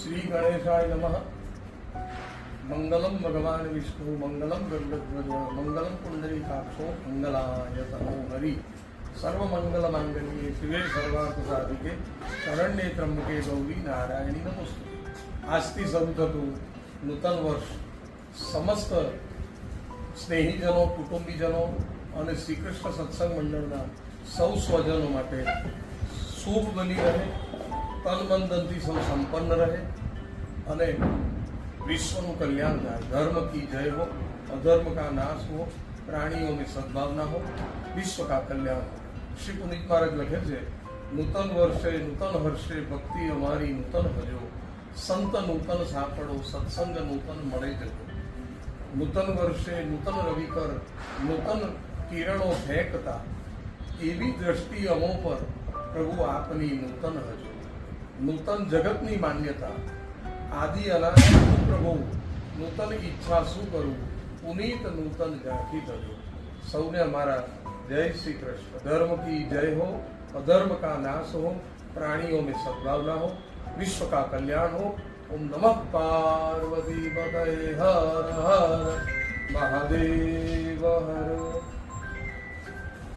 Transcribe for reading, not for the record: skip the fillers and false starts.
श्री गणेशाय नमः। मंगलम भगवान विष्णु मंगलम गरुड़ध्वज मंगलम पुंडरीकाक्षो मंगलाय तनो हरि। सर्वमंगल मांगल्ये शिवे सर्वार्थ साधिके शरण्ये त्र्यंबके गौरी नारायणी नमोस्तुते। આજથી શરૂ થતું નૂતન વર્ષ સમસ્ત સ્નેહીજનો, કુટુંબીજનો અને શ્રી કૃષ્ણ સત્સંગ મંડળના સૌ સ્વજનો માટે શુભ બની રહે, તન મન ધનથી સૌ સંપન્ન રહે અને વિશ્વનું કલ્યાણ થાય। धर्म की जय हो, अधर्म का नाश हो, प्राणियों में सद्भावना हो, विश्व का कल्याण हो। श्री पुनीत महाराज लखे छे, नूतन वर्षे नूतन हर्षे भक्ति अमारी नूतन भजो, संत नूतन सापड़ो सत्संग नूतन मळे जगो। नूतन वर्षे नूतन रविकर नूतन किरणों फेंकता, एवी दृष्टि अमो पर प्रभु आपनी नूतन हजो। नूतन जगतनी मान्यता आदि अनादि प्रभु नूतन इच्छा शू करूं, पुनीत नूतन जाति धरो। सौने हमारा जय श्री कृष्ण। धर्म की जय हो, अधर्म का नाश हो, प्राणियों में सद्भावना हो, विश्व का कल्याण हो। ओम नमः पार्वती पतये हर हर महादेव हर।